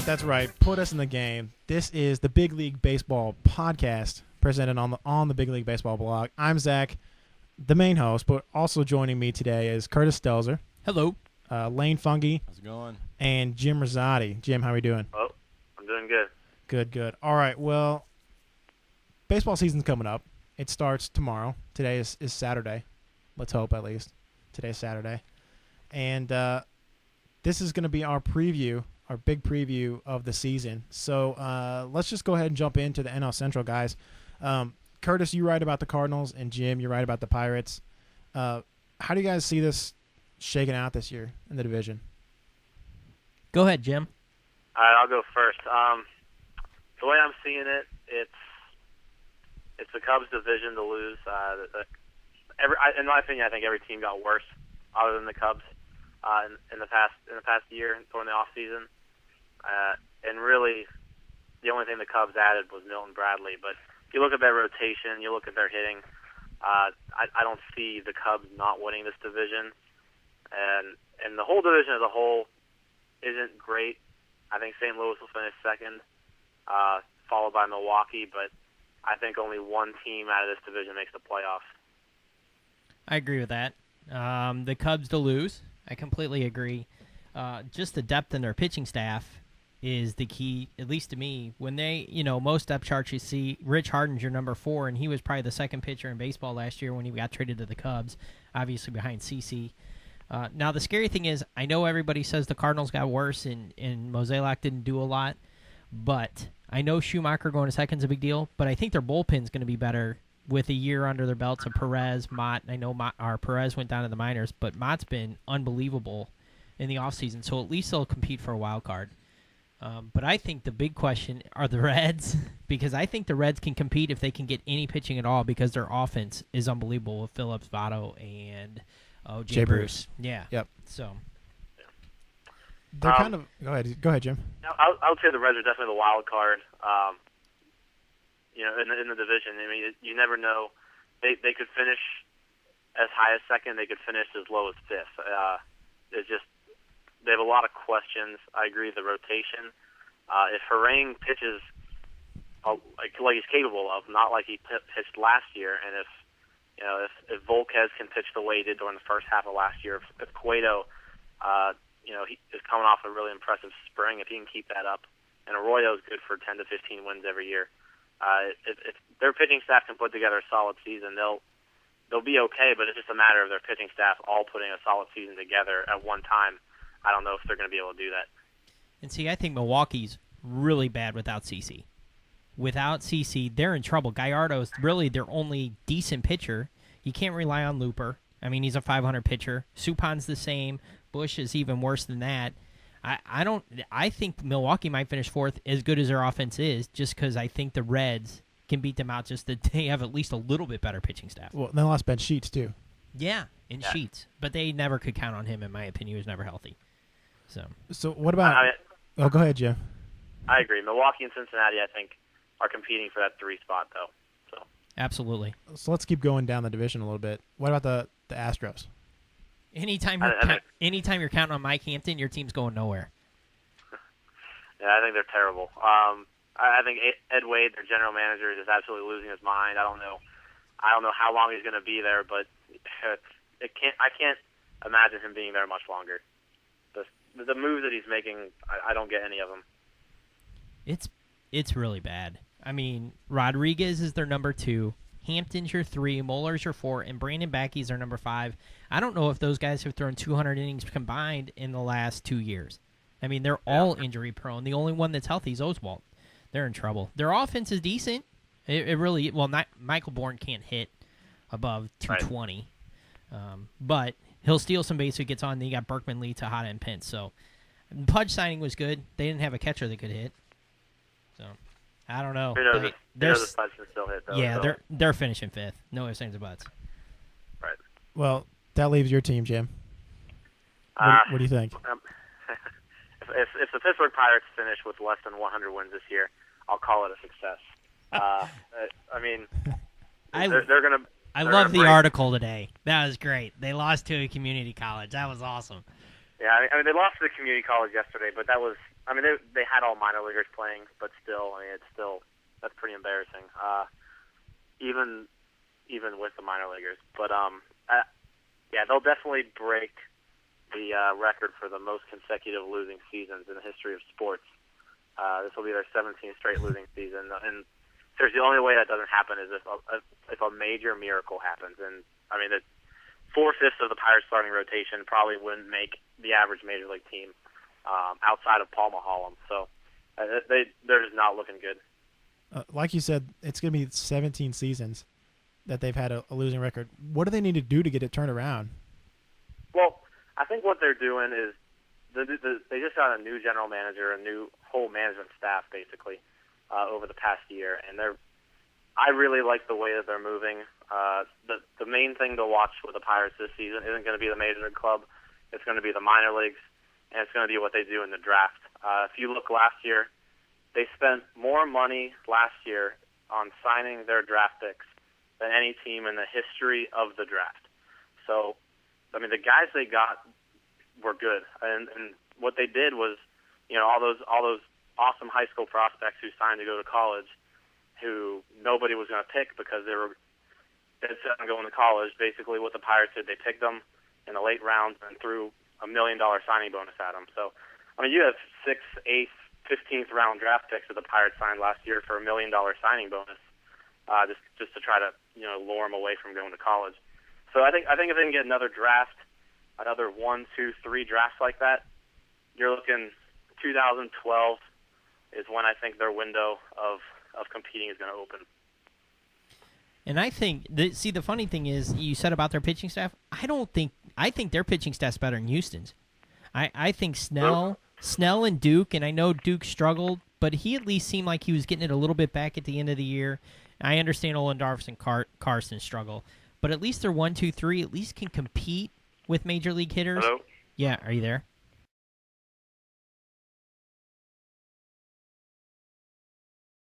That's right. Put us in the game. This is the Big League Baseball podcast presented on the Big League Baseball blog. I'm Zach, the main host, but also joining me today is Curtis Stelzer. Hello. Lane Fungi. How's it going? And Jim Rosati. Jim, how are we doing? Oh, I'm doing good. Good. All right, well, baseball season's coming up. It starts tomorrow. Today is Saturday. Let's hope, at least. Today's Saturday. And this is going to be our preview, our big preview of the season. So let's just go ahead and jump into the NL Central, guys. Curtis, you write about the Cardinals, and Jim, you write about the Pirates. How do you guys see this shaking out this year in the division? Go ahead, Jim. All right, I'll go first. The way I'm seeing it, it's the Cubs' division to lose. In my opinion, I think every team got worse other than the Cubs in the past year during the off season. And really, the only thing the Cubs added was Milton Bradley. But if you look at their rotation, you look at their hitting, I don't see the Cubs not winning this division. And the whole division as a whole isn't great. I think St. Louis will finish second, followed by Milwaukee. But I think only one team out of this division makes the playoffs. I agree with that. The Cubs to lose. I completely agree. Just the depth in their pitching staff is the key, at least to me. When they, most depth charts you see, Rich Harden's your number 4, and he was probably the second pitcher in baseball last year when he got traded to the Cubs, obviously behind CeCe. Now, the scary thing is, I know everybody says the Cardinals got worse and Mozeliak didn't do a lot, but I know Schumacher going to second is a big deal, but I think their bullpen's going to be better with a year under their belts of Perez, Mott. I know Perez went down to the minors, but Mott's been unbelievable in the offseason, so at least they'll compete for a wild card. But I think the big question are the Reds, because I think the Reds can compete if they can get any pitching at all, because their offense is unbelievable with Phillips, Votto, and Jay Bruce. Yeah. Yep. So they're kind of – go ahead, Jim. I would say the Reds are definitely the wild card. In the division. I mean, you never know. They could finish as high as second. They could finish as low as fifth. It's just they have a lot of questions. I agree with the rotation. If Harang pitches like he's capable of, not like he pitched last year, and if Volquez can pitch the way he did during the first half of last year, if Cueto, he is coming off a really impressive spring, if he can keep that up, and Arroyo is good for 10 to 15 wins every year. If their pitching staff can put together a solid season, they'll be okay. But it's just a matter of their pitching staff all putting a solid season together at one time. I don't know if they're going to be able to do that. And see, I think Milwaukee's really bad without CeCe. Without CeCe, they're in trouble. Gallardo's really their only decent pitcher. You can't rely on Looper. I mean, he's a 500 pitcher. Supan's the same. Bush is even worse than that. I think Milwaukee might finish fourth, as good as their offense is, just because I think the Reds can beat them out, just that they have at least a little bit better pitching staff. Well, they lost Ben Sheets, too. Yeah, Sheets. But they never could count on him, in my opinion. He was never healthy. So what about go ahead, Jim. I agree. Milwaukee and Cincinnati, I think, are competing for that 3 spot, though. So absolutely. So let's keep going down the division a little bit. What about the Astros? Anytime you're counting on Mike Hampton, your team's going nowhere. Yeah, I think they're terrible. I think Ed Wade, their general manager, is absolutely losing his mind. I don't know how long he's going to be there, but I can't imagine him being there much longer. The moves that he's making, I don't get any of them. It's really bad. I mean, Rodriguez is their number 2. Hampton's your 3, Muller's your 4, and Brandon Backey's their number 5. I don't know if those guys have thrown 200 innings combined in the last 2 years. I mean, they're all injury prone. The only one that's healthy is Oswalt. They're in trouble. Their offense is decent. It really, Michael Bourne can't hit above 220, but he'll steal some base if he gets on. Then you got Berkman Lee, Tejada, and Pence. So Pudge signing was good. They didn't have a catcher that could hit. So I don't know. Who knows if Pudge can still hit, though. Yeah, so. they're finishing 5th. No ifs, ands, or buts. Right. Well, that leaves your team, Jim. What do you think? If the Pittsburgh Pirates finish with less than 100 wins this year, I'll call it a success. I mean, they're going to. I love the article today. That was great. They lost to a community college. That was awesome. Yeah, I mean they lost to the community college yesterday, but that was I mean, they had all minor leaguers playing, but still, I mean, that's pretty embarrassing. Even with the minor leaguers, but yeah, they'll definitely break the record for the most consecutive losing seasons in the history of sports. This will be their 17th straight losing season, and there's the only way that doesn't happen is if a major miracle happens. And I mean, 4/5 of the Pirates starting rotation probably wouldn't make the average major league team outside of Paul Maholm. So they're just not looking good. Like you said, it's going to be 17 seasons that they've had a losing record. What do they need to do to get it turned around? Well, I think what they're doing is they just got a new general manager, a new whole management staff, basically, over the past year, and I really like the way that they're moving. The main thing to watch with the Pirates this season isn't going to be the major league club. It's going to be the minor leagues, and it's going to be what they do in the draft. If you look last year, they spent more money last year on signing their draft picks than any team in the history of the draft. So, I mean, the guys they got were good, and what they did was, all those awesome high school prospects who signed to go to college, who nobody was going to pick because they were dead set on going to college. Basically, what the Pirates did, they picked them in the late rounds and threw $1 million signing bonus at them. So, I mean, you have 6th, 8th, 15th round draft picks that the Pirates signed last year for $1 million signing bonus, just to try to lure them away from going to college. So I think if they can get another draft, another 1, 2, 3 drafts like that, you're looking 2012 is when I think their window of competing is going to open. And I think the funny thing is, you said about their pitching staff. I think their pitching staff's better than Houston's. I think Snell and Duke, and I know Duke struggled, but he at least seemed like he was getting it a little bit back at the end of the year. I understand Olin-Darvis and Carson struggle, but at least their 1, 2, 3 at least can compete with major league hitters. Hello? Yeah, are you there?